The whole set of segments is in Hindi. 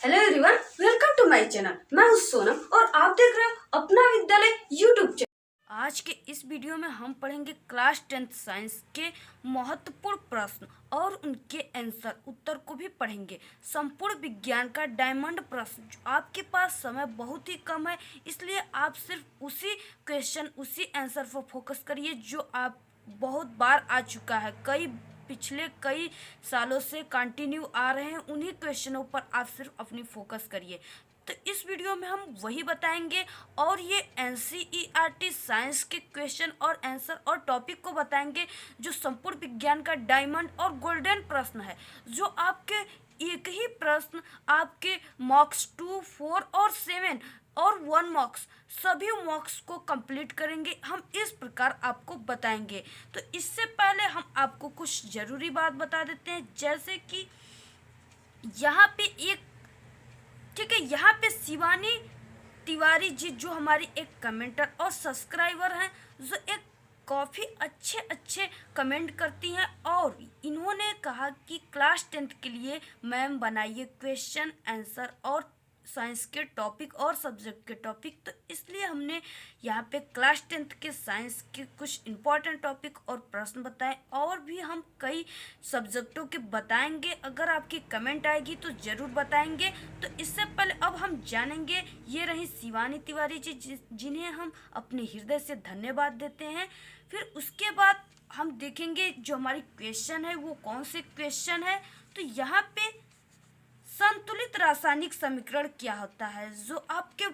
Hello everyone, welcome to my channel. मैं हूं सोनम और आप देख रहे हो अपना विद्यालय यूट्यूब चैनल। आज के इस वीडियो में हम पढ़ेंगे क्लास 10th साइंस के महत्वपूर्ण प्रश्न और उनके आंसर उत्तर को भी पढ़ेंगे। संपूर्ण विज्ञान का डायमंड प्रश्न। आपके पास समय बहुत ही कम है, इसलिए आप सिर्फ उसी क्वेश्चन उसी आंसर पर फोकस करिए जो आप बहुत बार आ चुका है, पिछले कई सालों से कंटिन्यू आ रहे हैं। उन्हीं क्वेश्चनों पर आप सिर्फ अपनी फोकस करिए। तो इस वीडियो में हम वही बताएंगे और ये एनसीईआरटी साइंस के क्वेश्चन और आंसर और टॉपिक को बताएंगे जो संपूर्ण विज्ञान का डायमंड और गोल्डन प्रश्न है, जो आपके एक ही प्रश्न आपके मार्क्स 2, 4 और 7 और 1 मार्क्स सभी मार्क्स को कंप्लीट करेंगे। हम इस प्रकार आपको बताएंगे। तो इससे पहले हम आपको कुछ ज़रूरी बात बता देते हैं, जैसे कि यहाँ पे एक ठीक है, यहाँ पे शिवानी तिवारी जी जो हमारी एक कमेंटर और सब्सक्राइबर हैं, जो एक काफ़ी अच्छे अच्छे कमेंट करती हैं और इन्होंने कहा कि क्लास 10th के लिए मैम बनाइए क्वेश्चन आंसर और साइंस के टॉपिक और सब्जेक्ट के टॉपिक। तो इसलिए हमने यहाँ पे क्लास 10th के साइंस के कुछ इम्पोर्टेंट टॉपिक और प्रश्न बताए और भी हम कई सब्जेक्टों के बताएंगे। अगर आपकी कमेंट आएगी तो ज़रूर बताएंगे। तो इससे पहले अब हम जानेंगे, ये रही शिवानी तिवारी जी जिन्हें हम अपने हृदय से धन्यवाद देते हैं। फिर उसके बाद हम देखेंगे जो हमारी क्वेश्चन है वो कौन से क्वेश्चन है। तो यहाँ पे संतुलित रासायनिक समीकरण क्या होता है, जो आपके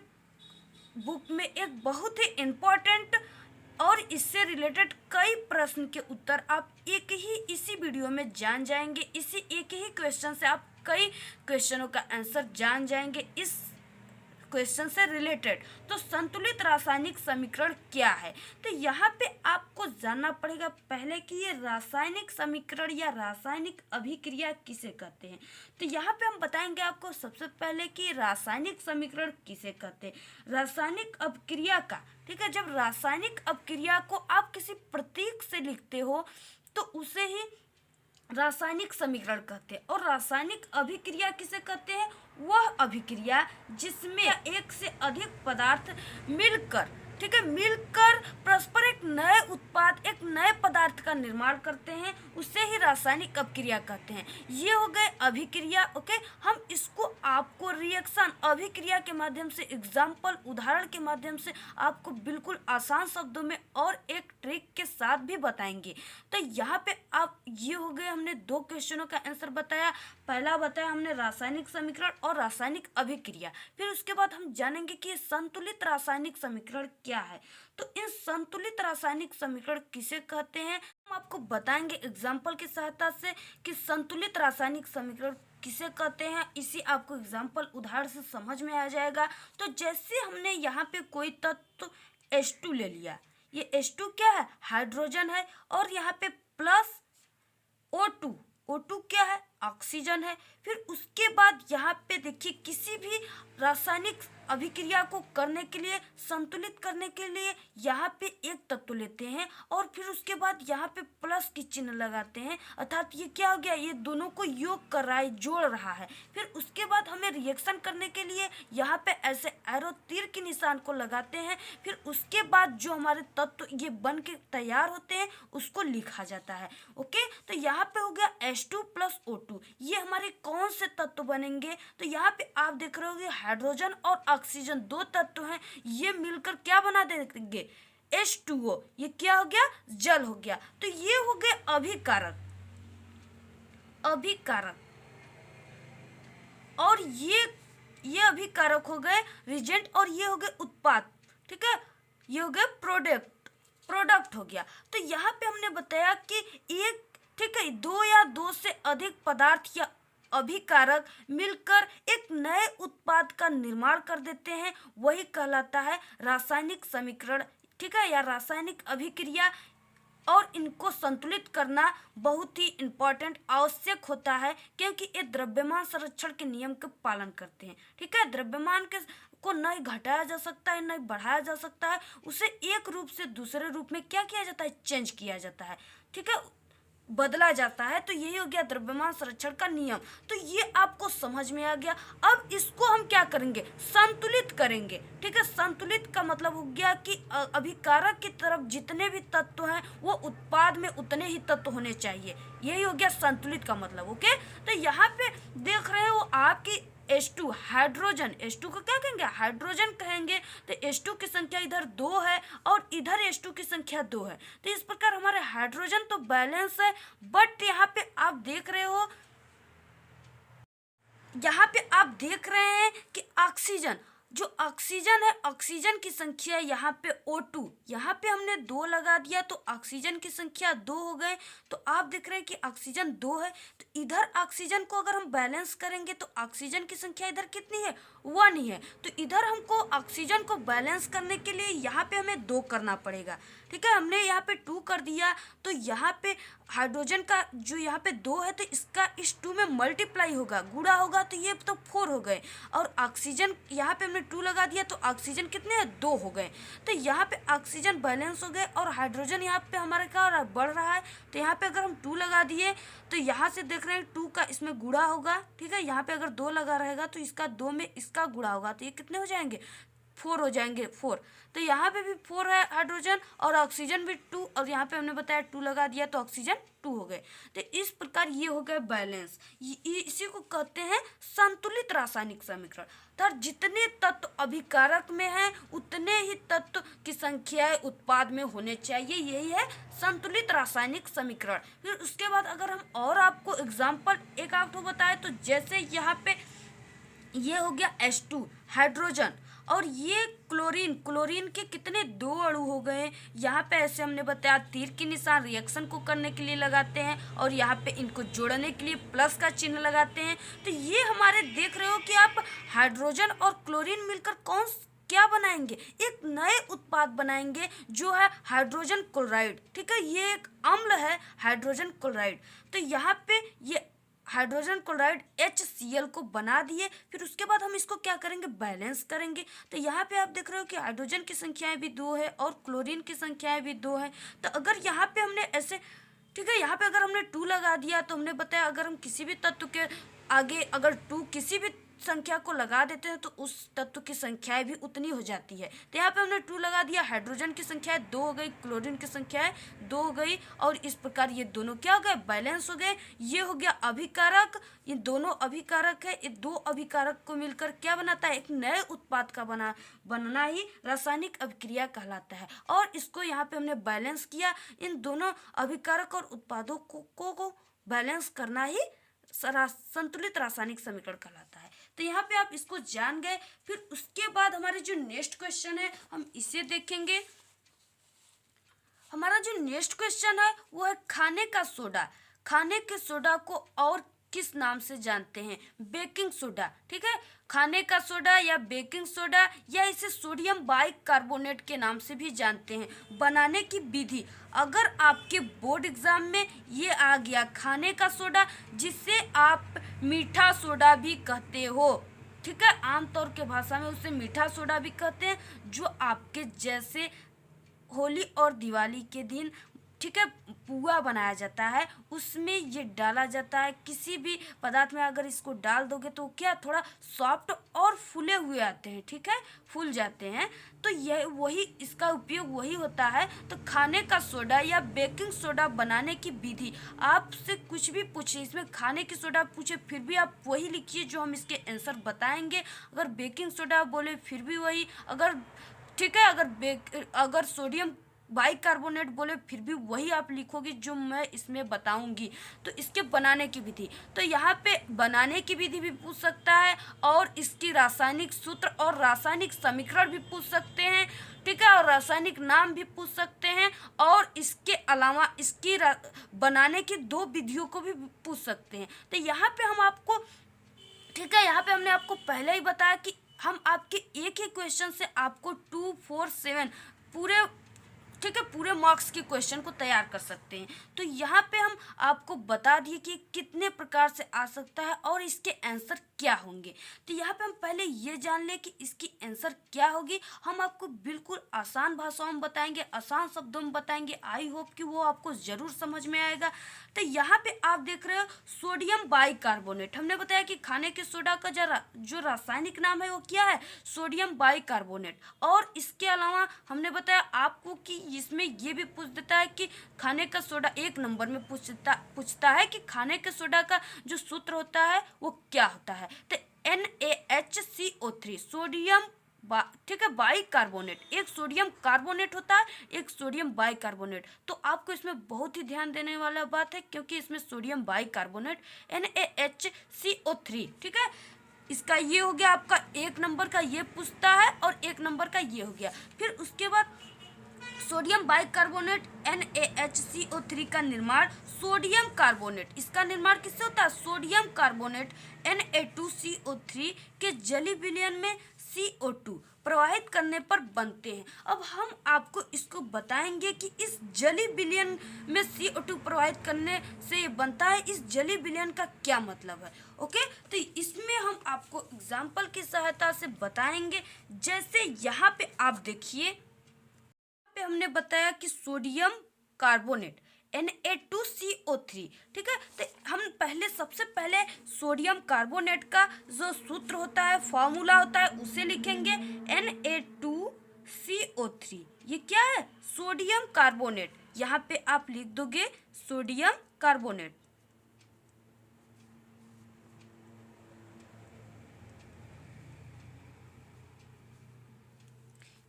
बुक में एक बहुत ही इम्पोर्टेंट और इससे रिलेटेड कई प्रश्न के उत्तर आप इसी वीडियो में जान जाएंगे। इसी एक ही क्वेश्चन से आप कई क्वेश्चनों का आंसर जान जाएंगे इस क्वेश्चन से रिलेटेड। तो संतुलित रासायनिक समीकरण क्या है, तो यहाँ पे आपको जानना पड़ेगा पहले कि ये रासायनिक समीकरण या रासायनिक अभिक्रिया किसे कहते हैं। तो यहाँ पे हम बताएंगे आपको सबसे पहले कि रासायनिक समीकरण किसे कहते हैं। रासायनिक अभिक्रिया का, ठीक है, जब रासायनिक अभिक्रिया को आप किसी प्रतीक से लिखते हो तो उसे ही रासायनिक समीकरण कहते हैं। और रासायनिक अभिक्रिया किसे कहते हैं, वह अभिक्रिया जिसमें एक से अधिक पदार्थ मिलकर, ठीक है, मिलकर परस्पर एक नए उत्पाद एक नए पदार्थ का निर्माण करते हैं, उसे ही रासायनिक अभिक्रिया कहते हैं। ये हो गए अभिक्रिया। ओके, हम इसको आपको रिएक्शन अभिक्रिया के माध्यम से एग्जाम्पल उदाहरण के माध्यम से आपको बिल्कुल आसान शब्दों में और एक ट्रिक के साथ भी बताएंगे। तो यहाँ पे आप ये हो गए, हमने दो क्वेश्चनों का आंसर बताया। पहला बताया हमने रासायनिक समीकरण और रासायनिक अभिक्रिया। फिर उसके बाद हम जानेंगे कि संतुलित रासायनिक समीकरण क्या है। तो इन संतुलित रासायनिक समीकरण किसे कहते हैं, हम आपको बताएंगे एग्जाम्पल की सहायता से कि संतुलित रासायनिक समीकरण किसे कहते हैं। इसी आपको एग्जाम्पल उदाहरण से समझ में आ जाएगा। तो जैसे हमने यहाँ पे कोई तत्व H2 ले लिया, ये H2 क्या है, हाइड्रोजन है, और यहाँ पे प्लस O2, O2 क्या है, ऑक्सीजन है। फिर उसके बाद यहाँ पे देखिए किसी भी रासायनिक अभिक्रिया को करने के लिए, संतुलित करने के लिए यहाँ पे एक तत्व लेते हैं और फिर उसके बाद यहाँ पे प्लस की चिन्ह लगाते हैं, अर्थात ये क्या हो गया, ये दोनों को योग कर रहा है, जोड़ रहा है। फिर उसके बाद हमें रिएक्शन करने के लिए यहाँ पे ऐसे एरो तीर के निशान को लगाते हैं। फिर उसके बाद जो हमारे तत्व ये बन के तैयार होते हैं उसको लिखा जाता है। ओके, तो यहाँ पे हो गया H2 प्लस O2, ये हमारे कौन से तत्व बनेंगे। तो यहाँ पे आप देख रहे होंगे हाइड्रोजन और ऑक्सीजन दो तत्व हैं, ये मिलकर क्या बना देंगे, H2O। ये क्या हो गया, जल हो गया। तो ये हो गए अभिकारक, और ये अभिकारक हो गए रिजेंट, और ये हो गए उत्पाद, ठीक है, ये हो गए प्रोडक्ट हो गया। तो यहाँ पे हमने बताया कि एक, ठीक है, दो या दो से अधिक पदार्थ या अभिकारक मिलकर एक नए उत्पाद का निर्माण कर देते हैं, वही कहलाता है रासायनिक समीकरण, ठीक है, या रासायनिक अभिक्रिया। और इनको संतुलित करना बहुत ही इम्पोर्टेंट आवश्यक होता है, क्योंकि ये द्रव्यमान संरक्षण के नियम का पालन करते हैं। ठीक है, द्रव्यमान के को नहीं घटाया जा सकता है, नहीं बढ़ाया जा सकता है, उसे एक रूप से दूसरे रूप में क्या किया जाता है, चेंज किया जाता है। ठीक है, बदला जाता है। तो यही हो गया द्रव्यमान संरक्षण का नियम। तो ये आपको समझ में आ गया। अब इसको हम क्या करेंगे, संतुलित करेंगे। ठीक है, संतुलित का मतलब हो गया कि अभिकारक की तरफ जितने भी तत्व हैं वो उत्पाद में उतने ही तत्व होने चाहिए। यही हो गया संतुलित का मतलब। ओके, तो यहाँ पे देख रहे हो आपकी H2 हाइड्रोजन, H2 को क्या कहेंगे, हाइड्रोजन कहेंगे। तो H2 की संख्या इधर 2 है और इधर H2 की संख्या 2 है। तो इस प्रकार हमारे हाइड्रोजन तो बैलेंस है, बट यहाँ पे आप देख रहे हो, यहाँ पे आप देख रहे हैं कि ऑक्सीजन, जो ऑक्सीजन है, ऑक्सीजन की संख्या यहाँ पे O2, यहाँ पे हमने 2 लगा दिया तो ऑक्सीजन की संख्या 2 हो गए। तो आप देख रहे हैं कि ऑक्सीजन 2 है। तो इधर ऑक्सीजन को अगर हम बैलेंस करेंगे तो ऑक्सीजन की संख्या इधर कितनी है, 1 ही है। तो इधर हमको ऑक्सीजन को बैलेंस करने के लिए यहाँ पे हमें 2 करना पड़ेगा। ठीक है, हमने यहाँ पे 2 कर दिया। तो यहाँ पे हाइड्रोजन का जो यहाँ पे 2 है तो इसका इस 2 में मल्टीप्लाई होगा, गुणा होगा, तो ये तो 4 हो गए। और ऑक्सीजन यहाँ पे हमने 2 लगा दिया तो ऑक्सीजन कितने हैं, 2 हो गए। तो यहाँ पे ऑक्सीजन बैलेंस हो गए और हाइड्रोजन यहाँ पे हमारे क्या हो रहा है, बढ़ रहा है। तो यहाँ पे अगर हम 2 लगा दिए तो यहाँ से देख रहे हैं 2 का इसमें गुणा होगा। ठीक है, यहाँ पे अगर 2 लगा रहेगा तो इसका 2 में इसका गुणा होगा, तो ये कितने हो जाएंगे, 4 हो जाएंगे, 4। तो यहाँ पे भी 4 है हाइड्रोजन और ऑक्सीजन भी 2, और यहाँ पे हमने बताया 2 लगा दिया तो ऑक्सीजन 2 हो गए। तो इस प्रकार ये हो गए बैलेंस। इसी को कहते हैं संतुलित रासायनिक समीकरण। तो जितने तत्व अभिकारक में हैं उतने ही तत्व की संख्याएं उत्पाद में होने चाहिए। यही है संतुलित रासायनिक समीकरण। फिर उसके बाद अगर हम और आपको एग्जाम्पल एक आध बताए तो जैसे यहाँ पे ये हो गया H2 हाइड्रोजन और ये क्लोरीन, क्लोरीन के कितने 2 अणु हो गए। यहाँ पे ऐसे हमने बताया तीर के निशान रिएक्शन को करने के लिए लगाते हैं और यहाँ पे इनको जोड़ने के लिए प्लस का चिन्ह लगाते हैं। तो ये हमारे देख रहे हो कि आप हाइड्रोजन और क्लोरीन मिलकर क्या बनाएंगे, एक नए उत्पाद बनाएंगे जो है हाइड्रोजन क्लोराइड। ठीक है, ये एक अम्ल है हाइड्रोजन क्लोराइड। तो यहाँ पे ये हाइड्रोजन क्लोराइड HCl को बना दिए। फिर उसके बाद हम इसको क्या करेंगे, बैलेंस करेंगे। तो यहाँ पे आप देख रहे हो कि हाइड्रोजन की संख्याएं भी 2 है और क्लोरीन की संख्याएं भी 2 है। तो अगर यहाँ पे हमने ऐसे, ठीक है, यहाँ पे अगर हमने 2 लगा दिया तो हमने बताया अगर हम किसी भी तत्व के आगे अगर 2 किसी भी संख्या को लगा देते हैं तो उस तत्व की संख्याएं भी उतनी हो जाती है। तो यहाँ पे हमने 2 लगा दिया, हाइड्रोजन की संख्या 2 हो गई, क्लोरीन की संख्या 2 हो गई और इस प्रकार ये दोनों क्या हो गए, बैलेंस हो गए। ये हो गया अभिकारक, ये दोनों अभिकारक है। ये 2 अभिकारक को मिलकर क्या बनाता है, एक नए उत्पाद का बनना ही रासायनिक अभिक्रिया कहलाता है। और इसको यहाँ पे हमने बैलेंस किया। इन दोनों अभिकारक और उत्पादों को बैलेंस करना ही संतुलित रासायनिक समीकरण कहलाता है। तो यहाँ पे आप इसको जान गए। फिर उसके बाद हमारे जो नेक्स्ट क्वेश्चन है हम इसे देखेंगे। हमारा जो नेक्स्ट क्वेश्चन है वो है खाने का सोडा। खाने के सोडा को और किस नाम से जानते हैं, बेकिंग सोडा। ठीक है, खाने का सोडा या बेकिंग सोडा या इसे सोडियम बाइकार्बोनेट के नाम से भी जानते हैं। बनाने की विधि, अगर आपके बोर्ड एग्जाम में ये आ गया खाने का सोडा, जिसे आप मीठा सोडा भी कहते हो। ठीक है, आमतौर के भाषा में उसे मीठा सोडा भी कहते हैं, जो आपके जैसे होली और दिवाली के दिन, ठीक है, पुआ बनाया जाता है, उसमें ये डाला जाता है। किसी भी पदार्थ में अगर इसको डाल दोगे तो क्या थोड़ा सॉफ्ट और फूले हुए आते हैं। ठीक है, फूल जाते हैं। तो यह वही इसका उपयोग वही होता है। तो खाने का सोडा या बेकिंग सोडा बनाने की विधि, आपसे कुछ भी पूछे, इसमें खाने की सोडा पूछे फिर भी आप वही लिखिए जो हम इसके आंसर बताएंगे। अगर बेकिंग सोडा बोले फिर भी वही, अगर ठीक है, अगर सोडियम बाइकार्बोनेट बोले फिर भी वही आप लिखोगे जो मैं इसमें बताऊंगी। तो इसके बनाने की विधि, तो यहाँ पे बनाने की विधि भी पूछ सकता है और इसकी रासायनिक सूत्र और रासायनिक समीकरण भी पूछ सकते हैं। ठीक है, और रासायनिक नाम भी पूछ सकते हैं और इसके अलावा इसकी बनाने की 2 विधियों को भी पूछ सकते हैं। तो यहाँ पे हम आपको, ठीक है, यहाँ पे हमने आपको पहले ही बताया कि हम आपके एक ही क्वेश्चन से आपको 2, 4, 7 पूरे, ठीक है, पूरे मार्क्स के क्वेश्चन को तैयार कर सकते हैं। तो यहाँ पे हम आपको बता दिए कि कितने प्रकार से आ सकता है और इसके आंसर क्या होंगे। तो यहाँ पे हम पहले ये जान लें कि इसकी आंसर क्या होगी। हम आपको बिल्कुल आसान भाषाओं में बताएंगे, आसान शब्दों में बताएंगे। आई होप कि वो आपको ज़रूर समझ में आएगा। तो यहाँ पे आप देख रहे हो सोडियम बाइकार्बोनेट। हमने बताया कि खाने के सोडा का जो रासायनिक नाम है वो क्या है, सोडियम बाइकार्बोनेट। और इसके अलावा हमने बताया आपको कि इसमें ये भी पूछ देता है कि खाने का सोडा, एक नंबर में पूछता है कि खाने के सोडा का जो सूत्र होता है वो क्या होता है। तो NaHCO3 सोडियम ठीक है बाइकार्बोनेट, एक सोडियम कार्बोनेट होता है, एक सोडियम बाइकार्बोनेट। तो आपको इसमें बहुत ही ध्यान देने वाला बात है क्योंकि इसमें सोडियम बाइकार्बोनेट NaHCO3, ठीक है। इसका ये हो गया, आपका एक नंबर का ये पूछता है और एक नंबर का ये हो गया। फिर उसके बाद सोडियम बाइकार्बोनेट NaHCO3 का निर्माण सोडियम कार्बोनेट, इसका निर्माण किससे होता है, सोडियम कार्बोनेट Na2CO3 के जलीय विलयन में CO2 प्रवाहित करने पर बनते हैं। अब हम आपको इसको बताएंगे कि इस जलीय विलयन में CO2 प्रवाहित करने से ये बनता है, इस जलीय विलयन का क्या मतलब है। ओके, तो इसमें हम आपको एग्जाम्पल की सहायता से बताएंगे। जैसे यहाँ पे आप देखिए, पे हमने बताया कि सोडियम कार्बोनेट Na2CO3, ठीक है। तो हम सबसे पहले सोडियम कार्बोनेट का जो सूत्र होता है, फॉर्मूला होता है, उसे लिखेंगे Na2CO3। ये क्या है, सोडियम कार्बोनेट। यहाँ पे आप लिख दोगे सोडियम कार्बोनेट।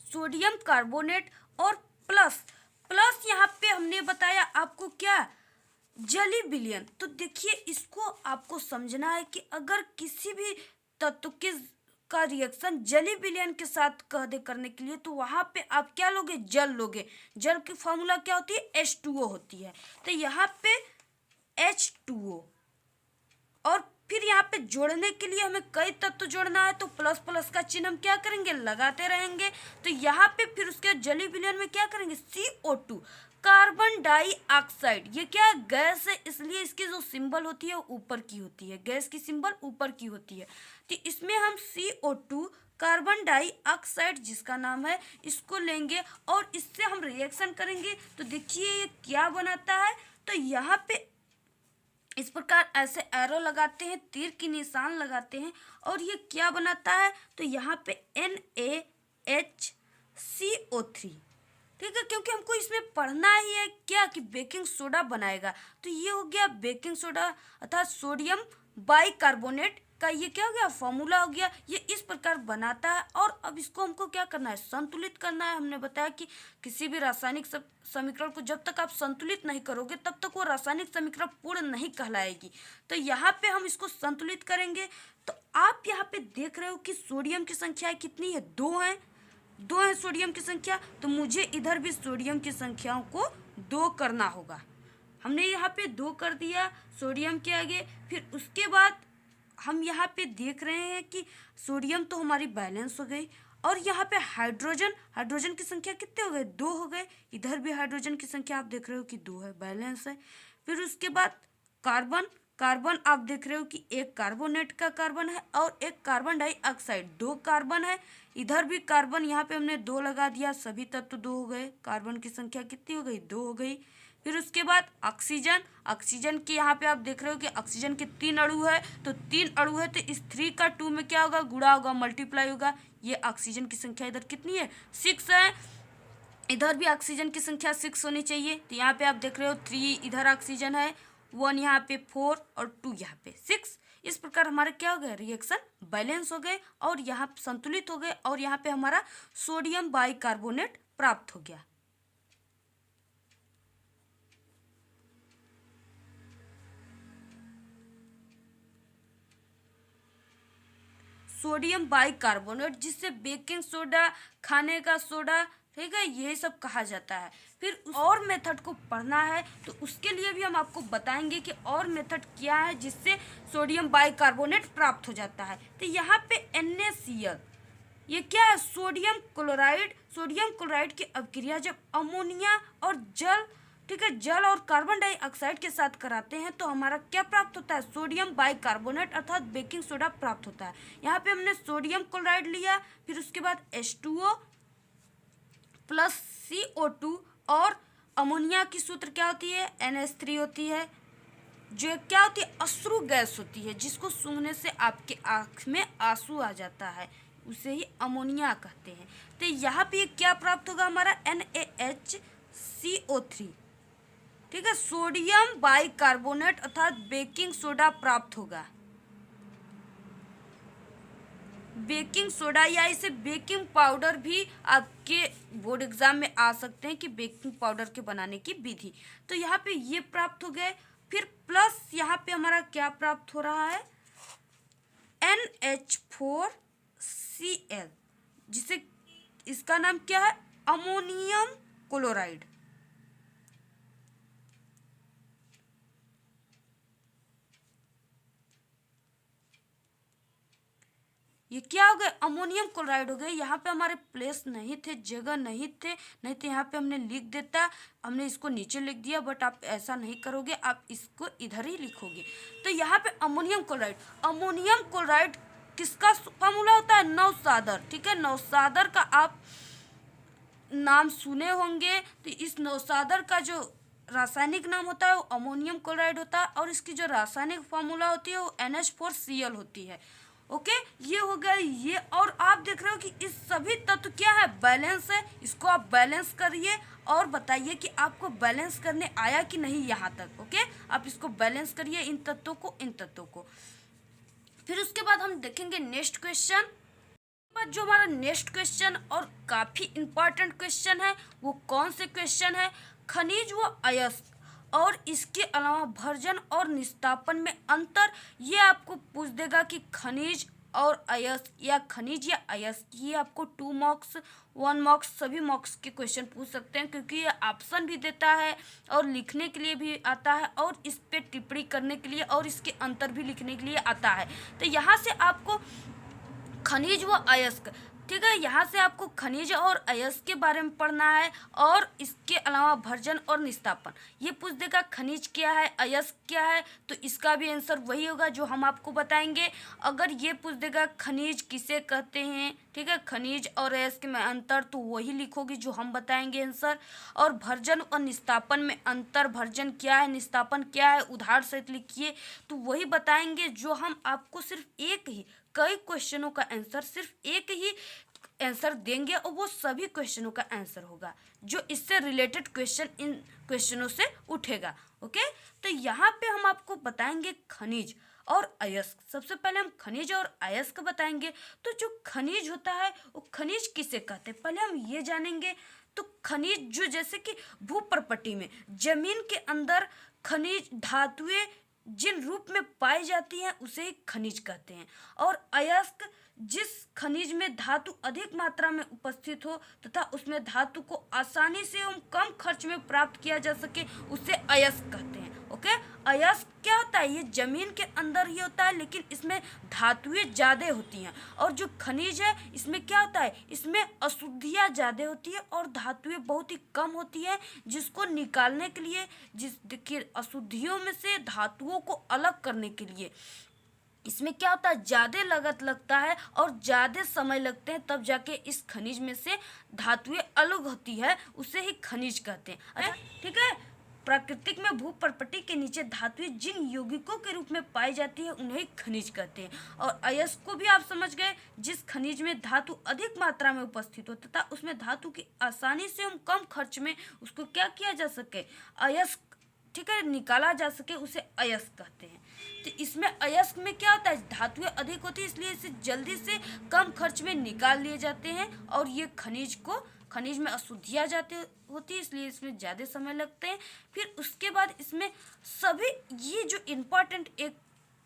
सोडियम कार्बोनेट और प्लस यहाँ पे हमने बताया आपको क्या, जलीय विलयन। तो देखिए इसको आपको समझना है कि अगर किसी भी तत्व का रिएक्शन जलीय विलयन के साथ करने के लिए, तो वहां पे आप क्या लोगे, जल लोगे। जल की फॉर्मूला क्या होती है, H2O होती है। तो यहाँ पे H2O, और फिर यहाँ पे जोड़ने के लिए हमें कई तत्व जोड़ना है, तो प्लस प्लस का चिन्ह हम क्या करेंगे, लगाते रहेंगे। तो यहाँ पे फिर उसके जलीय विलयन में क्या करेंगे, CO2 कार्बन डाइऑक्साइड। ये क्या है, गैस है, इसलिए इसकी जो सिंबल होती है ऊपर की होती है, गैस की सिंबल ऊपर की होती है। तो इसमें हम CO2 कार्बन डाइऑक्साइड जिसका नाम है, इसको लेंगे और इससे हम रिएक्शन करेंगे। तो देखिए ये क्या बनाता है, तो यहाँ पे इस प्रकार ऐसे एरो लगाते हैं, तीर की निशान लगाते हैं, और ये क्या बनाता है, तो यहाँ पे NaHCO3, ठीक है। क्योंकि हमको इसमें पढ़ना ही है क्या, कि बेकिंग सोडा बनाएगा। तो ये हो गया बेकिंग सोडा अर्थात सोडियम बाइकार्बोनेट का ये क्या हो गया, फॉर्मूला हो गया। ये इस प्रकार बनाता है और अब इसको हमको क्या करना है, संतुलित करना है। हमने बताया कि किसी भी रासायनिक समीकरण को जब तक आप संतुलित नहीं करोगे तब तक वो रासायनिक समीकरण पूर्ण नहीं कहलाएगी। तो यहाँ पे हम इसको संतुलित करेंगे। तो आप यहाँ पे देख रहे हो कि सोडियम की संख्या कितनी है, 2 है, 2 है सोडियम की संख्या। तो मुझे इधर भी सोडियम की संख्याओं को 2 करना होगा। हमने यहाँ पे 2 कर दिया सोडियम के आगे। फिर उसके बाद हम यहाँ पे देख रहे हैं कि सोडियम तो हमारी बैलेंस हो गई, और यहाँ पे हाइड्रोजन की संख्या कितने हो गए, 2 हो गए। इधर भी हाइड्रोजन की संख्या आप देख रहे हो कि 2 है, बैलेंस है। फिर उसके बाद कार्बन आप देख रहे हो कि एक कार्बोनेट का कार्बन है और एक कार्बन डाइऑक्साइड, 2 कार्बन है। इधर भी कार्बन, यहाँ पे हमने 2 लगा दिया, सभी तत्व 2 हो गए। कार्बन की संख्या कितनी हो गई, 2 हो गई। फिर उसके बाद ऑक्सीजन की यहाँ पे आप देख रहे हो कि ऑक्सीजन के 3 अणु है, तो 3 अणु है, तो इस 3 का 2 में क्या होगा, गुणा होगा, मल्टीप्लाई होगा। ये ऑक्सीजन की संख्या इधर कितनी है, 6 है। इधर भी ऑक्सीजन की संख्या 6 होनी चाहिए। तो यहाँ पे आप देख रहे हो 3 इधर ऑक्सीजन है, 1 यहाँ पे 4 और 2 यहाँ पे 6। इस प्रकार हमारे क्या हो गए, रिएक्शन बैलेंस हो गए और यहाँ संतुलित हो गए, और यहाँ पे हमारा सोडियम बाइकार्बोनेट प्राप्त हो गया। सोडियम बाइकार्बोनेट, जिससे बेकिंग सोडा, खाने का सोडा, ठीक है, ये सब कहा जाता है। फिर और मेथड को पढ़ना है तो उसके लिए भी हम आपको बताएंगे कि और मेथड क्या है जिससे सोडियम बाइकार्बोनेट प्राप्त हो जाता है। तो यहाँ पे NaCl, ये क्या है, सोडियम क्लोराइड की अभिक्रिया जब अमोनिया और जल ठीक है, जल और कार्बन डाइऑक्साइड के साथ कराते हैं तो हमारा क्या प्राप्त होता है, सोडियम बाइकार्बोनेट अर्थात बेकिंग सोडा प्राप्त होता है। यहाँ पे हमने सोडियम क्लोराइड लिया, फिर उसके बाद H2O प्लस CO2 और अमोनिया की सूत्र क्या होती है, NH3 होती है, जो क्या होती है, अश्रु गैस होती है, जिसको सूंघने से आपके आँख में आंसू आ जाता है, उसे ही अमोनिया कहते हैं। तो यहाँ पे क्या प्राप्त होगा हमारा, NaHCO3, ठीक है, सोडियम बाइकार्बोनेट अर्थात बेकिंग सोडा प्राप्त होगा। बेकिंग सोडा या इसे बेकिंग पाउडर भी आपके बोर्ड एग्जाम में आ सकते हैं कि बेकिंग पाउडर के बनाने की विधि। तो यहाँ पे ये प्राप्त हो गए, फिर प्लस यहाँ पे हमारा क्या प्राप्त हो रहा है, NH4Cl, जिसे इसका नाम क्या है, अमोनियम क्लोराइड। ये क्या हो गए, अमोनियम क्लोराइड हो गए। यहाँ पे हमारे प्लेस नहीं थे, जगह नहीं थे, नहीं तो यहाँ पे हमने लिख देता, हमने इसको नीचे लिख दिया, बट आप ऐसा नहीं करोगे, आप इसको इधर ही लिखोगे। तो यहाँ पे अमोनियम क्लोराइड किसका फॉर्मूला होता है, नौसादर, ठीक है, नौसादर का आप नाम सुने होंगे। तो इस नौसादर का जो रासायनिक नाम होता है वो अमोनियम क्लोराइड होता है, और इसकी जो रासायनिक फार्मूला होती है वो NH4Cl होती है। ओके, ये हो गया ये। और आप देख रहे हो कि इस सभी तत्व क्या है, बैलेंस है। इसको आप बैलेंस करिए और बताइए कि आपको बैलेंस करने आया कि नहीं यहाँ तक। ओके, आप इसको बैलेंस करिए, इन तत्वों को, इन तत्वों को। फिर उसके बाद हम देखेंगे नेक्स्ट क्वेश्चन। जो हमारा नेक्स्ट क्वेश्चन और काफ़ी इंपॉर्टेंट क्वेश्चन है, वो कौन से क्वेश्चन है, खनिज व अयस्क और इसके अलावा भर्जन और निस्तापन में अंतर। ये आपको पूछ देगा कि खनिज और अयस्क या खनिज या अयस्क, ये आपको 2 मार्क्स 1 मार्क्स सभी मार्क्स के क्वेश्चन पूछ सकते हैं, क्योंकि ये ऑप्शन भी देता है और लिखने के लिए भी आता है और इस पे टिप्पणी करने के लिए और इसके अंतर भी लिखने के लिए आता है। तो यहाँ से आपको खनिज व अयस्क, ठीक है, यहाँ से आपको खनिज और अयस्क के बारे में पढ़ना है और इसके अलावा भर्जन और निस्तापन। ये पूछ देगा खनिज क्या है, अयस्क क्या है, तो इसका भी आंसर वही होगा जो हम आपको बताएंगे। अगर ये पूछ देगा खनिज किसे कहते हैं, ठीक है, खनिज और अयस्क में अंतर, तो वही लिखोगी जो हम बताएंगे आंसर। और भर्जन और निस्तापन में अंतर, भर्जन क्या है, निस्तापन क्या है, उदाहरण सहित लिखिए, तो वही बताएंगे जो हम आपको सिर्फ एक ही, कई क्वेश्चनों का आंसर, सिर्फ एक ही आंसर देंगे और वो सभी क्वेश्चनों का आंसर होगा जो इससे रिलेटेड क्वेश्चन इन क्वेश्चनों से उठेगा। ओके, तो यहाँ पे हम आपको बताएंगे खनिज और अयस्क। सबसे पहले हम खनिज और अयस्क बताएंगे। तो जो खनिज होता है वो खनिज किसे कहते हैं, पहले हम ये जानेंगे। तो खनिज जो जैसे कि भूप्रपट्टी में जमीन के अंदर खनिज धातुएं जिन रूप में पाई जाती हैं उसे ही खनिज कहते हैं। और अयस्क जिस खनिज में धातु अधिक मात्रा में उपस्थित हो तथा उसमें धातु को आसानी से एवं कम खर्च में प्राप्त किया जा सके उसे अयस्क कहते हैं। ओके, अयस्क क्या होता है, ये जमीन के अंदर ही होता है लेकिन इसमें धातुएं ज़्यादा होती हैं। और जो खनिज है इसमें क्या होता है, इसमें अशुद्धियाँ ज़्यादा होती है और धातुएं बहुत ही कम होती है, जिसको निकालने के लिए, देखिए अशुद्धियों में से धातुओं को अलग करने के लिए इसमें क्या होता है, ज़्यादा लागत लगता है और ज़्यादा समय लगते हैं, तब जाके इस खनिज में से धातुएं अलग होती है, उसे ही खनिज कहते हैं। अच्छा, ठीक है, प्राकृतिक में भूप्रपट्टी के नीचे धातुएं जिन यौगिकों के रूप में पाई जाती है उन्हें खनिज कहते हैं। और अयस्क को भी आप समझ गए, जिस खनिज में धातु अधिक मात्रा में उपस्थित हो तथा उसमें धातु की आसानी से हम कम खर्च में उसको क्या किया जा सके, अयस्क, ठीक है, निकाला जा सके, उसे अयस्क कहते हैं। तो इसमें अयस्क में क्या होता है, धातुएं अधिक होती है इसलिए इसे जल्दी से कम खर्च में निकाल लिए जाते हैं। और ये खनिज में अशुद्धियाँ जाती होती है इसलिए इसमें ज़्यादा समय लगते हैं। फिर उसके बाद इसमें सभी, ये जो इम्पोर्टेंट एक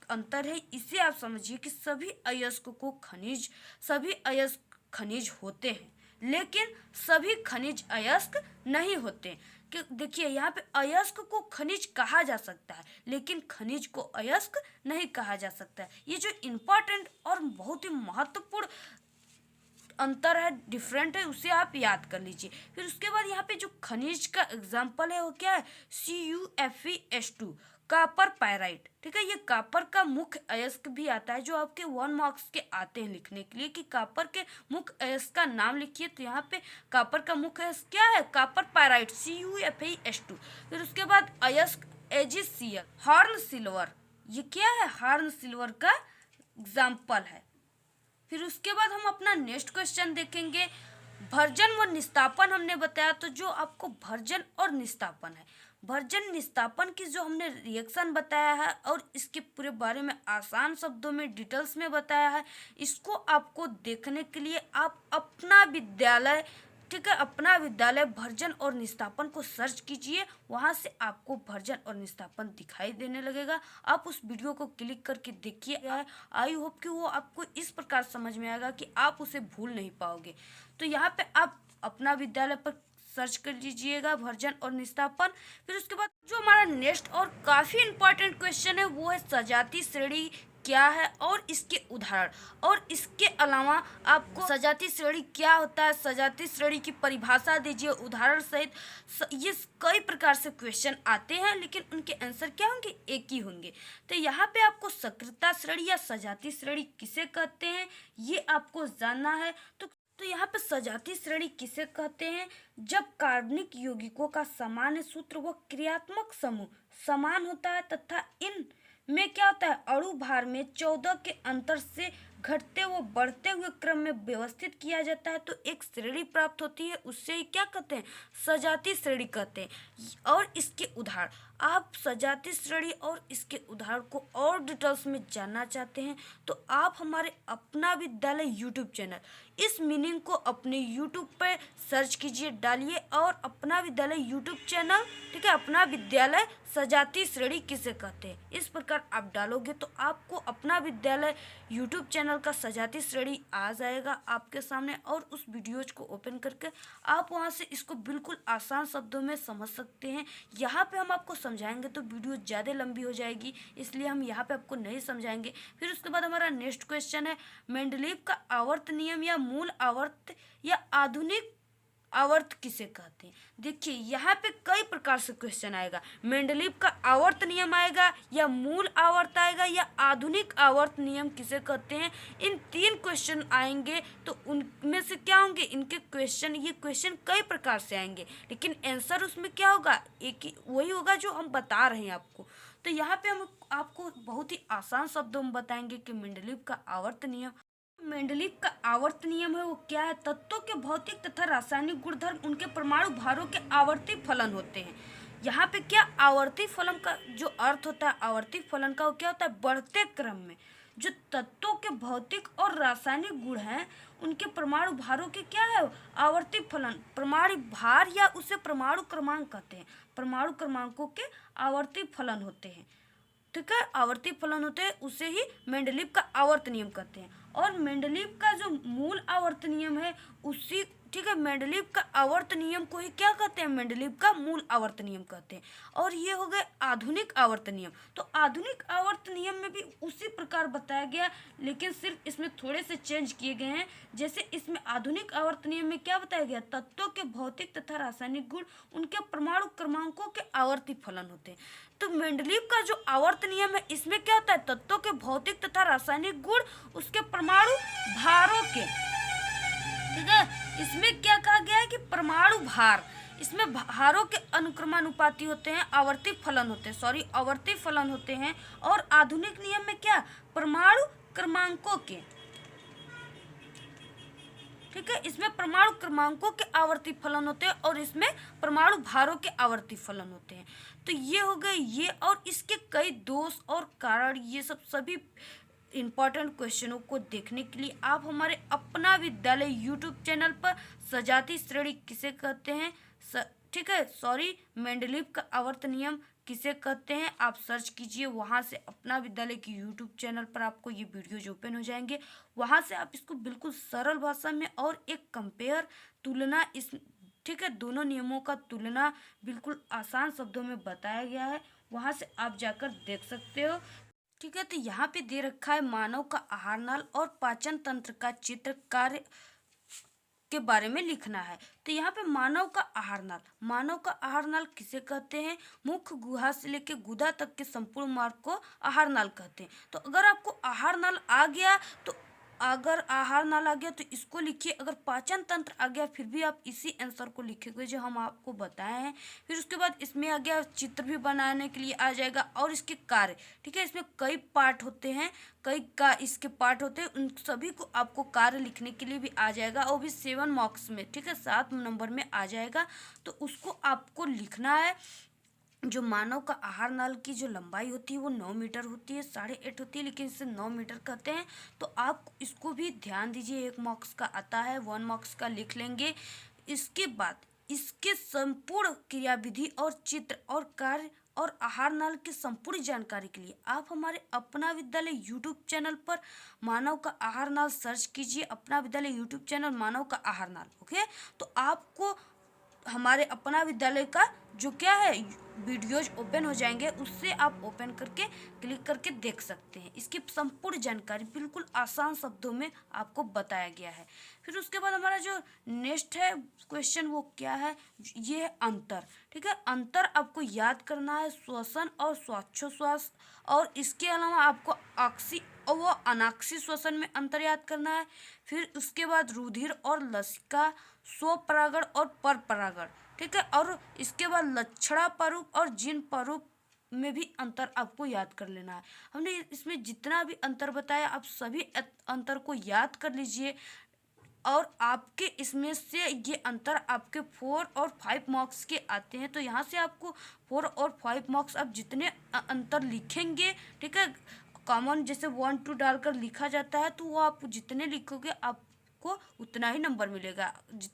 अंतर है इसे आप समझिए कि सभी अयस्क को खनिज, सभी अयस्क खनिज होते हैं लेकिन सभी खनिज अयस्क नहीं होते। कि देखिए यहाँ पे अयस्क को खनिज कहा जा सकता है लेकिन खनिज को अयस्क नहीं कहा जा सकता है। ये जो इम्पोर्टेंट और बहुत ही महत्वपूर्ण अंतर है, डिफरेंट है, उसे आप याद कर लीजिए। फिर उसके बाद यहाँ पे जो खनिज का एग्जाम्पल है वो क्या है, CuFeS2, कॉपर पायराइट। ठीक है, ये कॉपर का मुख्य अयस्क भी आता है, जो आपके 1 मार्क्स के आते हैं लिखने के लिए कि कॉपर के मुख्य अयस्क का नाम लिखिए। तो यहाँ पे कॉपर का मुख्य अयस्क क्या है, कॉपर पायराइट, CuFeS2। फिर उसके बाद अयस्क AgCl, हॉर्न सिल्वर, ये क्या है, हॉर्न सिल्वर का एग्जाम्पल है। फिर उसके बाद हम अपना नेक्स्ट क्वेश्चन देखेंगे। भर्जन व निस्तापन हमने बताया, तो जो आपको भर्जन और निस्तापन है, भर्जन निस्तापन की जो हमने रिएक्शन बताया है और इसके पूरे बारे में आसान शब्दों में डिटेल्स में बताया है, इसको आपको देखने के लिए आप अपना विद्यालय, ठीक है, अपना विद्यालय भर्जन और निस्तापन को सर्च कीजिए, वहाँ से आपको भर्जन और निस्तापन दिखाई देने लगेगा। आप उस वीडियो को क्लिक करके देखिए, आई होप कि वो आपको इस प्रकार समझ में आएगा कि आप उसे भूल नहीं पाओगे। तो यहाँ पे आप अपना विद्यालय पर सर्च कर लीजिएगा भर्जन और निस्तापन। फिर उसके बाद जो हमारा नेक्स्ट और काफ़ी इंपॉर्टेंट क्वेश्चन है वो है सजातीय श्रेणी क्या है और इसके उदाहरण, और इसके अलावा आपको सजातीय श्रेणी क्या होता है, सजातीय श्रेणी की परिभाषा दीजिए उदाहरण सहित। ये कई प्रकार से क्वेश्चन आते हैं, लेकिन उनके आंसर क्या होंगे, एक ही होंगे। तो यहाँ पे आपको सक्रियता श्रेणी या सजातीय श्रेणी किसे कहते हैं ये आपको जानना है। तो यहाँ पे सजातीय श्रेणी किसे कहते हैं, जब कार्बनिक यौगिकों का सामान्य सूत्र व क्रियात्मक समूह समान होता है तथा इन में क्या होता है, अणु भार में 14 के अंतर से घटते व बढ़ते हुए क्रम में व्यवस्थित किया जाता है, तो एक श्रेणी प्राप्त होती है, उससे ही क्या कहते हैं, सजातीय श्रेणी कहते हैं। और इसके उदाहरण, आप सजातीय श्रेणी और इसके उदाहरण को और डिटेल्स में जानना चाहते हैं तो आप हमारे अपना विद्यालय यूट्यूब चैनल इस मीनिंग को अपने यूट्यूब पर सर्च कीजिए, डालिए और अपना विद्यालय यूट्यूब चैनल, ठीक है, अपना विद्यालय सजातीय श्रेणी किसे कहते हैं, इस प्रकार आप डालोगे तो आपको अपना विद्यालय यूट्यूब चैनल का सजातीय श्रेणी आ जाएगा आपके सामने, और उस वीडियोज को ओपन करके आप वहां से इसको बिल्कुल आसान शब्दों में समझ सकते हैं। यहाँ पे हम आपको समझाएंगे तो वीडियो ज़्यादा लंबी हो जाएगी, इसलिए हम यहाँ पे आपको नहीं समझाएंगे। फिर उसके बाद हमारा नेक्स्ट क्वेश्चन है मेंडलीव का आवर्त नियम या मूल आवर्त या आधुनिक आवर्त किसे कहते हैं। देखिए यहाँ पे कई प्रकार से क्वेश्चन आएगा, मेंडलीव का आवर्त नियम आएगा या मूल आवर्त आएगा या आधुनिक आवर्त नियम किसे कहते हैं। इन 3 क्वेश्चन आएंगे, तो उनमें से क्या होंगे, इनके क्वेश्चन, ये क्वेश्चन कई प्रकार से आएंगे, लेकिन आंसर उसमें क्या होगा, एक ही वही होगा जो हम बता रहे हैं आपको। तो यहाँ पे हम आपको बहुत ही आसान शब्दों में बताएंगे कि मेंडलीव का आवर्त नियम, मेंडलीव का आवर्त नियम है वो क्या है, तत्वों के भौतिक तथा रासायनिक गुणधर्म उनके परमाणु भारों के आवर्ती फलन होते हैं। यहाँ पे क्या आवर्ती फलन का जो अर्थ होता है, आवर्ती फलन का वो क्या होता है, बढ़ते क्रम में जो तत्वों के भौतिक और रासायनिक गुण हैं उनके परमाणु भारों के क्या है, आवर्ती फलन, परमाणु भार या उसे परमाणु क्रमांक कहते हैं, परमाणु क्रमांकों के आवर्ती फलन होते हैं। ठीक है, आवर्ती फलन होते हैं, उसे ही मेंडलीव का आवर्त नियम कहते हैं। और मेंडलीव का जो मूल आवर्त नियम है उसी, ठीक है, मेंडलीव का आवर्त नियम को ही क्या कहते हैं, मेंडलीव का मूल आवर्त नियम कहते हैं। और ये हो गए आधुनिक आवर्त नियम। तो आधुनिक आवर्त नियम में भी उसी प्रकार बताया गया, लेकिन सिर्फ इसमें थोड़े से चेंज किए गए हैं। जैसे इसमें आधुनिक आवर्त नियम में क्या बताया गया, तत्वों के भौतिक तथा रासायनिक गुण उनके परमाणु क्रमांकों के आवर्ती फलन होते हैं। तो मेंडलीव का जो आवर्त नियम है इसमें क्या होता है, तत्वों के भौतिक तथा रासायनिक गुण उसके परमाणु भारों के, ठीक है, इसमें क्या कहा गया है कि परमाणु भार, इसमें भारों के अनुक्रमानुपाती होते हैं, आवर्ती फलन होते हैं, सॉरी आवर्ती फलन होते हैं। और आधुनिक नियम में क्या, परमाणु क्रमांकों के, ठीक है, इसमें परमाणु क्रमांकों के आवर्ती फलन होते हैं और इसमें परमाणु भारों के आवर्ती फलन होते हैं। तो ये हो गए ये, और इसके कई दोष और कारण, ये सब सभी इम्पॉर्टेंट क्वेश्चनों को देखने के लिए आप हमारे अपना विद्यालय यूट्यूब चैनल पर सजातीय श्रेणी किसे कहते हैं, ठीक है, सॉरी, मेंडलीव का आवर्त नियम किसे कहते हैं, आप सर्च कीजिए, वहाँ से अपना विद्यालय की यूट्यूब चैनल पर आपको ये वीडियोज ओपन हो जाएंगे। वहाँ से आप इसको बिल्कुल सरल भाषा में और एक कंपेयर, तुलना, इस, ठीक है, दोनों नियमों का तुलना बिल्कुल आसान शब्दों में बताया गया है, वहाँ से आप जाकर देख सकते हो। ठीक है, तो यहाँ पे दे रखा है मानव का आहार नाल और पाचन तंत्र का चित्र कार्य के बारे में लिखना है। तो यहाँ पे मानव का आहार नाल, मानव का आहार नाल किसे कहते हैं? मुख्य गुहा से लेके गुदा तक के संपूर्ण मार्ग को आहार नाल कहते हैं। तो अगर आपको आहार नाल आ गया तो इसको लिखिए। अगर पाचन तंत्र आ गया फिर भी आप इसी आंसर को लिखेंगे जो हम आपको बताए हैं। फिर उसके बाद इसमें आ गया चित्र भी बनाने के लिए आ जाएगा और इसके कार्य, ठीक है। इसमें कई पार्ट होते हैं, इसके पार्ट होते हैं, उन सभी को आपको कार्य लिखने के लिए भी आ जाएगा और भी 7 मार्क्स में, ठीक है, 7 नंबर में आ जाएगा। तो उसको आपको लिखना है। जो मानव का आहार नाल की जो लंबाई होती है वो 9 मीटर होती है, 8.5 होती है, लेकिन इसे 9 मीटर कहते हैं। तो आप इसको भी ध्यान दीजिए, 1 मार्क्स का आता है, 1 मार्क्स का लिख लेंगे। इसके बाद इसके संपूर्ण क्रियाविधि और चित्र और कार्य और आहार नाल की संपूर्ण जानकारी के लिए आप हमारे अपना विद्यालय यूट्यूब चैनल पर मानव का आहार नाल सर्च कीजिए। अपना विद्यालय यूट्यूब चैनल मानव का आहार नाल, ओके। तो आपको हमारे अपना विद्यालय का जो क्या है वीडियोज ओपन हो जाएंगे, उससे आप ओपन करके क्लिक करके देख सकते हैं। इसकी संपूर्ण जानकारी बिल्कुल आसान शब्दों में आपको बताया गया है। फिर उसके बाद हमारा जो नेक्स्ट है क्वेश्चन वो क्या है? ये है अंतर, ठीक है। अंतर आपको याद करना है, श्वसन और श्वासोच्छ्वास, और इसके अलावा आपको ऑक्सी और वो अनाक्षी श्वसन में अंतर याद करना है। फिर उसके बाद रुधिर और लसिका, स्वपरागण और परपरागण, ठीक है। और इसके बाद लक्षणा प्रारूप और जीन प्रारूप में भी अंतर आपको याद कर लेना है। हमने इसमें जितना भी अंतर बताया आप सभी अंतर को याद कर लीजिए, और आपके इसमें से ये अंतर आपके 4 और 5 मार्क्स के आते हैं। तो यहाँ से आपको 4 और 5 मार्क्स आप जितने अंतर लिखेंगे, ठीक है, कॉमन जैसे 1 2 डालकर लिखा जाता है, तो वो आप जितने लिखोगे आपको उतना ही नंबर मिलेगा।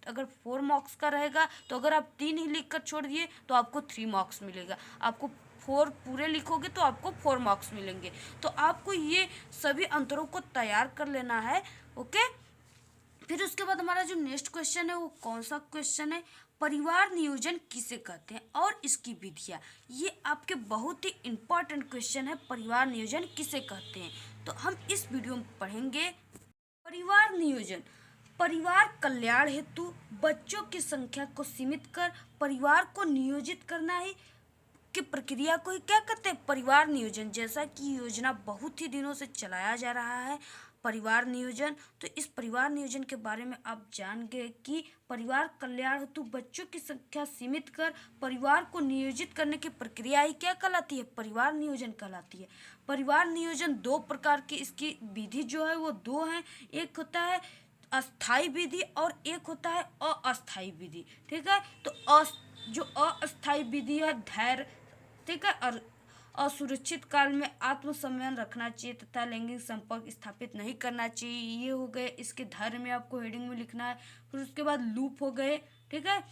अगर 4 मार्क्स का रहेगा तो अगर आप 3 ही लिख कर छोड़ दिए तो आपको 3 मार्क्स मिलेगा। आपको 4 पूरे लिखोगे तो आपको 4 मार्क्स मिलेंगे। तो आपको ये सभी अंतरों को तैयार कर लेना है, ओके। फिर उसके बाद हमारा जो नेक्स्ट क्वेश्चन है वो कौन सा क्वेश्चन है? परिवार नियोजन किसे कहते हैं और इसकी विधियाँ। ये आपके बहुत ही इम्पोर्टेंट क्वेश्चन है, परिवार नियोजन किसे कहते हैं। तो हम इस वीडियो में पढ़ेंगे परिवार नियोजन। परिवार कल्याण हेतु बच्चों की संख्या को सीमित कर परिवार को नियोजित करना ही की प्रक्रिया को ही क्या कहते हैं? परिवार नियोजन। जैसा कि योजना बहुत ही दिनों से चलाया जा रहा है परिवार नियोजन, तो इस परिवार नियोजन के बारे में आप जान गए कि परिवार कल्याण हेतु बच्चों की संख्या सीमित कर परिवार को नियोजित करने की प्रक्रिया ही क्या कहलाती है? परिवार नियोजन कहलाती है। परिवार नियोजन 2 प्रकार की इसकी विधि जो है वो 2 हैं। एक होता है अस्थाई विधि और एक होता है अस्थाई विधि, ठीक है। तो जो अस्थाई विधि है धैर्य, ठीक है, और असुरक्षित काल में आत्मसंयम रखना चाहिए तथा लैंगिक संपर्क स्थापित नहीं करना चाहिए। ये हो गए इसके धैर्य में आपको हेडिंग में लिखना है। फिर उसके बाद लूप हो गए, ठीक है।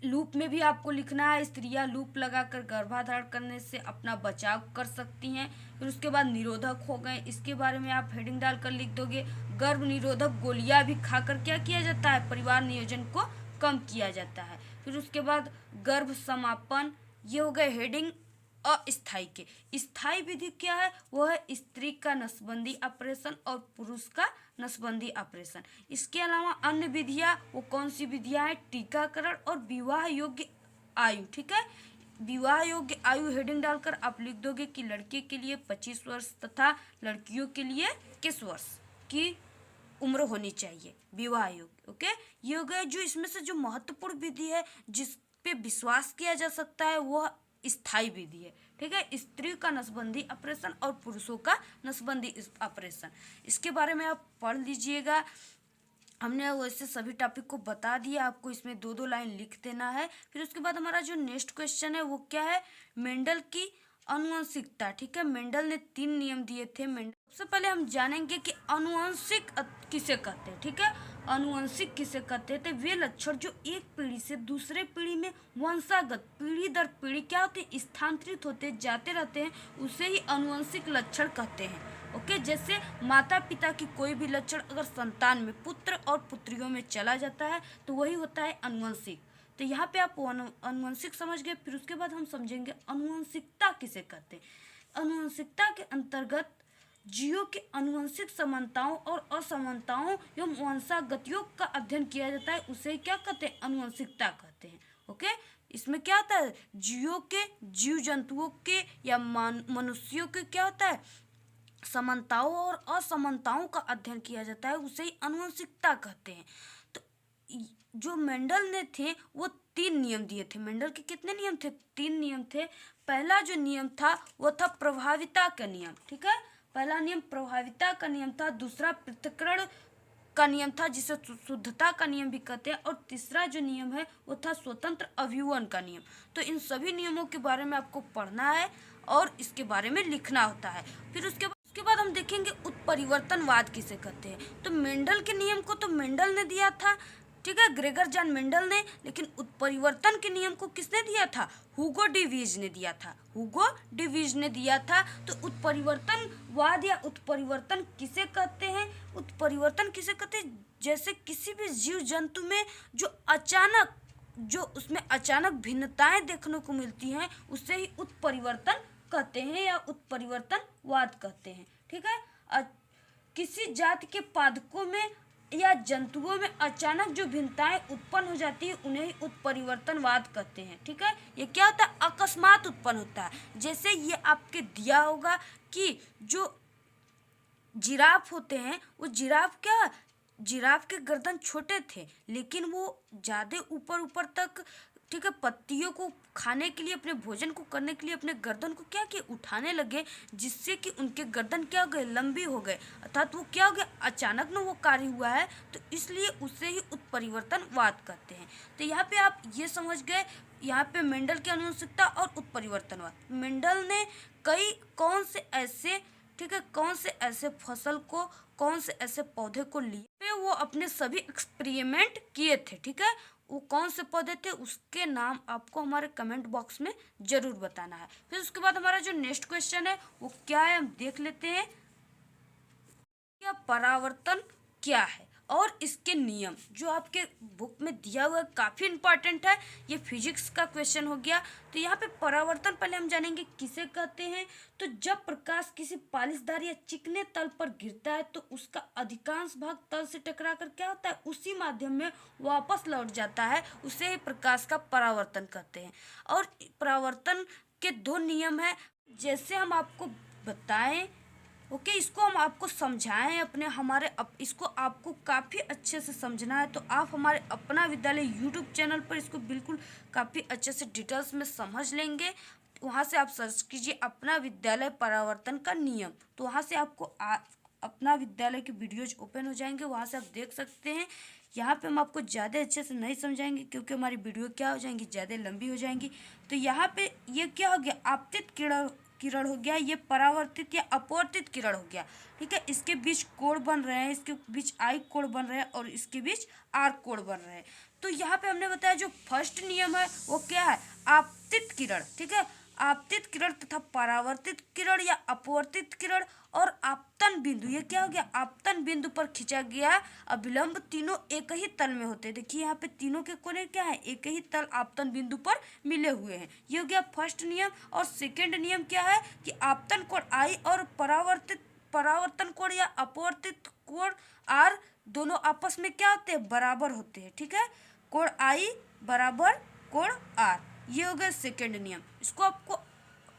लूप में भी आपको लिखना है स्त्रियां लूप लगाकर गर्भाधारण करने से अपना बचाव कर सकती हैं। फिर उसके बाद निरोधक हो गए, इसके बारे में आप हेडिंग डालकर लिख दोगे। गर्भ निरोधक गोलियां भी खाकर क्या किया जाता है? परिवार नियोजन को कम किया जाता है। फिर उसके बाद गर्भ समापन, ये हो गए हेडिंग अस्थाई के। स्थाई विधि क्या है? वो है स्त्री का नसबंदी ऑपरेशन और पुरुष का नसबंदी ऑपरेशन। इसके अलावा अन्य विधियां वो कौन सी विधियां हैं? टीकाकरण और विवाह योग्य आयु, ठीक है। विवाह योग्य आयु हेडिंग डालकर आप लिख दोगे कि लड़के के लिए 25 वर्ष तथा लड़कियों के लिए 21 वर्ष की उम्र होनी चाहिए विवाह योग्य, ओके। ये हो गया जो इसमें से जो महत्वपूर्ण विधि है जिस पे विश्वास किया जा सकता है वो स्थायी विधि है, ठीक है। स्त्री का नसबंदी ऑपरेशन और पुरुषों का नसबंदी ऑपरेशन, इसके बारे में आप पढ़ लीजिएगा। हमने वैसे सभी टॉपिक को बता दिया, आपको इसमें 2-2 लाइन लिख देना है। फिर उसके बाद हमारा जो नेक्स्ट क्वेश्चन है वो क्या है? मेंडल की आनुवंशिकता, ठीक है। मेंडल ने 3 नियम दिए थे। मेंडल सबसे पहले हम जानेंगे कि आनुवंशिक किसे कहते हैं, ठीक है। आनुवंशिक किसे कहते थे? वे लक्षण जो एक पीढ़ी से दूसरे पीढ़ी में वंशागत पीढ़ी दर पीढ़ी क्या होते हैं? स्थानांतरित होते जाते रहते हैं, उसे ही आनुवंशिक लक्षण कहते हैं, ओके। जैसे माता पिता की कोई भी लक्षण अगर संतान में पुत्र और पुत्रियों में चला जाता है तो वही होता है आनुवंशिक। तो यहाँ पे आप आनुवंशिक समझ गए। फिर उसके बाद हम समझेंगे आनुवंशिकता किसे कहते हैं। आनुवंशिकता के अंतर्गत जीवों के आनुवंशिक समानताओं और असमानताओं एवं वंशागतियों का अध्ययन किया जाता है, उसे क्या कहते हैं? आनुवंशिकता कहते हैं। ओके, इसमें क्या होता है? जीव जंतुओं के या मनुष्यों के क्या होता है? समानताओं और असमानताओं का अध्ययन किया जाता है, उसे ही आनुवंशिकता कहते हैं। तो जो मेंडल ने थे वो 3 नियम दिए थे। मेंडल के कितने नियम थे? 3 नियम थे। पहला जो नियम था वो था प्रभाविता का नियम। ठीक है, पहला नियम प्रभाविता का नियम था। दूसरा पृथक्करण का नियम था, जिसे शुद्धता का नियम भी कहते हैं। और तीसरा जो नियम है वो था स्वतंत्र अभिवन का नियम। तो इन सभी नियमों के बारे में आपको पढ़ना है और इसके बारे में लिखना होता है। फिर उसके बाद हम देखेंगे उत्परिवर्तनवाद किसे कहते हैं। तो मेंडल के नियम को तो मेंडल ने दिया था, ठीक है, ग्रेगर जॉन मेंडल ने। लेकिन उत्परिवर्तन के नियम को किसने दिया था? हुगो डिवीज ने दिया था। हुगो डिवीज ने दिया था। तो उत्परिवर्तनवाद या उत्परिवर्तन किसे कहते हैं? उत्परिवर्तन किसे कहते हैं? जैसे किसी भी जीव जंतु में जो उसमें अचानक भिन्नताएं देखने को मिलती हैं, उससे ही उत्परिवर्तन कहते हैं या उत्परिवर्तनवाद कहते हैं। ठीक है, किसी जाति के पादपों में या जंतुओं में अचानक जो भिन्नताएं उत्पन्न हो जाती है, उन्हें उत्परिवर्तनवाद कहते हैं। ठीक है, ये क्या होता है? अकस्मात उत्पन्न होता है। जैसे ये आपके दिया होगा कि जो जिराफ होते हैं, वो जिराफ के गर्दन छोटे थे, लेकिन वो ज़्यादा ऊपर तक, ठीक है, पत्तियों को खाने के लिए, अपने भोजन को करने के लिए अपने गर्दन को क्या किए? उठाने लगे, जिससे कि उनके गर्दन क्या हो गए? लंबी हो गए। अर्थात वो क्या हो गया? अचानक ना वो कार्य हुआ है, तो इसलिए उसे ही उत्परिवर्तनवाद कहते हैं। तो यहाँ पे आप ये समझ गए, यहाँ पे मेंडल की आनुवंशिकता और उत्परिवर्तनवाद। मेंडल ने कौन से ऐसे फसल को, कौन से ऐसे पौधे को लिए, वो अपने सभी एक्सपेरिमेंट किए थे। ठीक है, वो कौन से पौधे थे, उसके नाम आपको हमारे कमेंट बॉक्स में जरूर बताना है। फिर उसके बाद हमारा जो नेक्स्ट क्वेश्चन है वो क्या है, हम देख लेते हैं। क्या परावर्तन क्या है और इसके नियम, जो आपके बुक में दिया हुआ है, काफ़ी इंपॉर्टेंट है। ये फिजिक्स का क्वेश्चन हो गया। तो यहाँ पे परावर्तन पहले हम जानेंगे किसे कहते हैं। तो जब प्रकाश किसी पालिशदार या चिकने तल पर गिरता है, तो उसका अधिकांश भाग तल से टकरा कर क्या होता है? उसी माध्यम में वापस लौट जाता है, उसे ही प्रकाश का परावर्तन कहते हैं। और परावर्तन के 2 नियम है, जैसे हम आपको बताएं। ओके, इसको हम आपको समझाएं इसको आपको काफ़ी अच्छे से समझना है। तो आप हमारे अपना विद्यालय यूट्यूब चैनल पर इसको बिल्कुल काफ़ी अच्छे से डिटेल्स में समझ लेंगे। वहाँ से आप सर्च कीजिए अपना विद्यालय परावर्तन का नियम, तो वहाँ से आपको अपना विद्यालय के वीडियोज ओपन हो जाएंगे, वहाँ से आप देख सकते हैं। यहाँ पे हम आपको ज़्यादा अच्छे से नहीं समझाएंगे, क्योंकि हमारी वीडियो क्या हो जाएंगी? ज़्यादा लंबी हो जाएंगी। तो यहाँ पे ये क्या हो गया? आपतित किरण हो गया, ये परावर्तित या अपवर्तित किरण हो गया। ठीक है, इसके बीच कोण बन रहे हैं, इसके बीच आई कोण बन रहे हैं और इसके बीच आर कोण बन रहे हैं। तो यहाँ पे हमने बताया जो फर्स्ट नियम है वो क्या है? आपतित किरण। ठीक है, आपतित किरण तथा परावर्तित किरण या अपवर्तित किरण और आपतन बिंदु, ये क्या हो गया? आपतन बिंदु पर खींचा गया अभिलंब तीनों एक ही तल में होते हैं। देखिए यहाँ पे तीनों के कोने क्या है? एक ही तल आपतन बिंदु पर मिले हुए हैं। ये हो गया फर्स्ट नियम। और सेकेंड नियम क्या है कि आपतन कोण आई और परावर्तन कोण या अपवर्तित कोण आर दोनों आपस में क्या होते हैं? बराबर होते हैं। ठीक है, कोण आई बराबर कोण आर, ये हो गया सेकेंड नियम। इसको आपको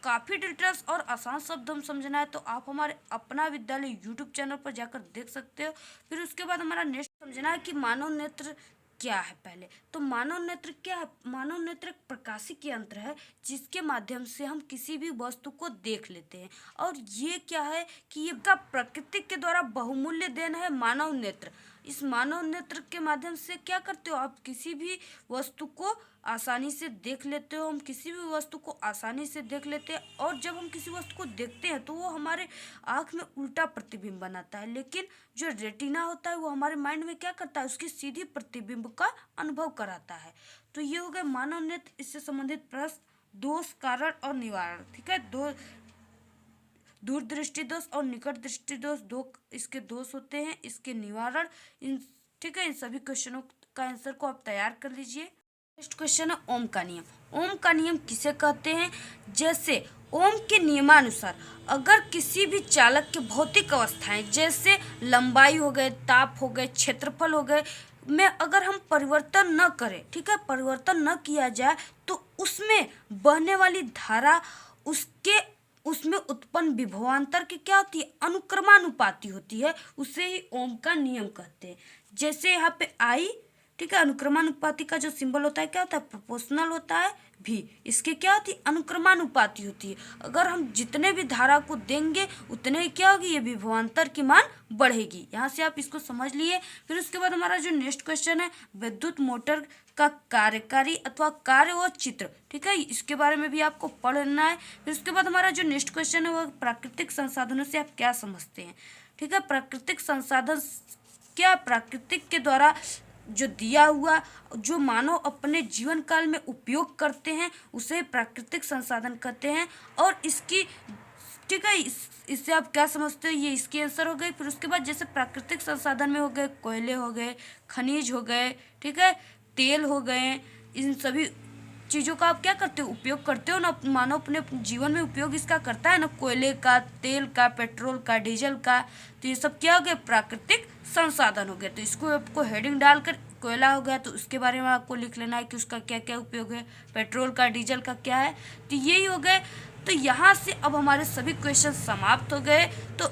काफ़ी डिटेल्स और आसान शब्द हम समझना है, तो आप हमारे अपना विद्यालय यूट्यूब चैनल पर जाकर देख सकते हो। फिर उसके बाद हमारा नेक्स्ट समझना है कि मानव नेत्र क्या है। पहले तो मानव नेत्र क्या है? मानव नेत्र एक प्रकाशिकी यंत्र है, जिसके माध्यम से हम किसी भी वस्तु को देख लेते हैं। और ये क्या है कि ये का प्रकृति के द्वारा बहुमूल्य देन है मानव नेत्र। इस मानव नेत्र के माध्यम से क्या करते हो? आप किसी भी वस्तु को आसानी से देख लेते हो। हम किसी भी वस्तु को आसानी से देख लेते हैं, और जब हम किसी वस्तु को देखते हैं तो वो हमारे आँख में उल्टा प्रतिबिंब बनाता है। लेकिन जो रेटिना होता है वो हमारे माइंड में क्या करता है? उसकी सीधी प्रतिबिंब का अनुभव कराता है। तो ये हो गए मानव नेत्र। इससे संबंधित प्रश्न, दोष, कारण और निवारण। ठीक है, दूरदृष्टि दोष और निकट दृष्टि दोष, 2 इसके दोष होते हैं, इसके निवारण। ठीक है, इन सभी क्वेश्चनों का आंसर को आप तैयार कर लीजिए। नेक्स्ट क्वेश्चन है ओम का नियम। ओम का नियम किसे कहते हैं? जैसे ओम के नियमानुसार अगर किसी भी चालक के भौतिक अवस्थाएं जैसे लंबाई हो गए, ताप हो गए, क्षेत्रफल हो गए में अगर हम परिवर्तन न करें, ठीक है, परिवर्तन न किया जाए तो उसमें बहने वाली धारा उसमें उत्पन्न विभवांतर की क्या होती है, अनुक्रमानुपाती होती है। उसे ही ओम का नियम कहते हैं। जैसे यहाँ पे आई, ठीक है, अनुक्रमानुपाती का जो सिंबल होता है क्या होता है, प्रोपोर्शनल होता है। भी इसके क्या होती है, अनुक्रमानुपाती होती है। अगर हम जितने भी धारा को देंगे उतने ही क्या होगी, ये विभवांतर की मान बढ़ेगी। यहाँ से आप इसको समझ लिए। फिर उसके बाद हमारा जो नेक्स्ट क्वेश्चन है, विद्युत मोटर का कार्यकारी अथवा कार्य व चित्र, ठीक है, इसके बारे में भी आपको पढ़ना है। फिर उसके बाद हमारा जो नेक्स्ट क्वेश्चन है वो प्राकृतिक संसाधनों से आप क्या समझते हैं, ठीक है। प्राकृतिक संसाधन क्या, प्राकृतिक के द्वारा जो दिया हुआ, जो मानव अपने जीवन काल में उपयोग करते हैं उसे प्राकृतिक संसाधन कहते हैं। और इसकी, ठीक है, इससे आप क्या समझते हो, ये इसकी आंसर हो गई। फिर उसके बाद जैसे प्राकृतिक संसाधन में हो गए कोयले हो गए, खनिज हो गए, ठीक है, तेल हो गए, इन सभी चीज़ों का आप क्या करते हो, उपयोग करते हो ना। मानव अपने जीवन में उपयोग इसका करता है ना, कोयले का, तेल का, पेट्रोल का, डीजल का। तो ये सब क्या हो गए, प्राकृतिक संसाधन हो गए। तो इसको आपको हेडिंग डालकर, कोयला हो गया तो उसके बारे में आपको लिख लेना है कि उसका क्या क्या उपयोग है, पेट्रोल का, डीजल का क्या है। तो यही हो गए। तो यहाँ से अब हमारे सभी क्वेश्चन समाप्त हो गए। तो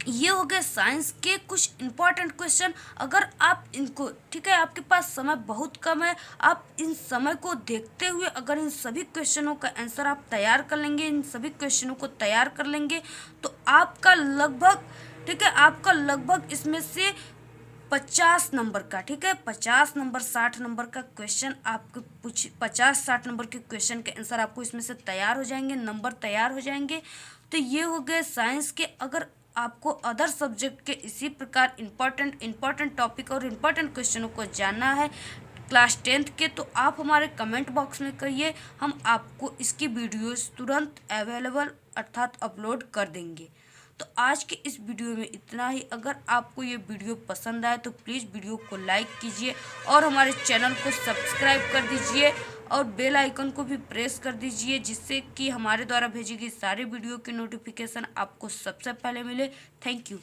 ये हो गए साइंस के कुछ इंपॉर्टेंट क्वेश्चन। अगर आप इनको, ठीक है, आपके पास समय बहुत कम है, आप इन समय को देखते हुए अगर इन सभी क्वेश्चनों का आंसर आप तैयार कर लेंगे, इन सभी क्वेश्चनों को तैयार कर लेंगे तो आपका लगभग, ठीक है, आपका लगभग इसमें से 50 नंबर का, ठीक है, 50 नंबर 60 नंबर का क्वेश्चन आपको 50-60 नंबर के क्वेश्चन के आंसर आपको इसमें से तैयार हो जाएंगे, नंबर तैयार हो जाएंगे। तो ये हो गए साइंस के। अगर आपको अदर सब्जेक्ट के इसी प्रकार इम्पॉर्टेंट टॉपिक और इम्पॉर्टेंट क्वेश्चनों को जानना है क्लास 10th के, तो आप हमारे कमेंट बॉक्स में करिए, हम आपको इसकी वीडियोस तुरंत अवेलेबल अर्थात अपलोड कर देंगे। तो आज के इस वीडियो में इतना ही। अगर आपको ये वीडियो पसंद आए तो प्लीज़ वीडियो को लाइक कीजिए और हमारे चैनल को सब्सक्राइब कर दीजिए और बेल आइकन को भी प्रेस कर दीजिए, जिससे कि हमारे द्वारा भेजी गई सारी वीडियो की नोटिफिकेशन आपको सबसे पहले मिले। Thank you.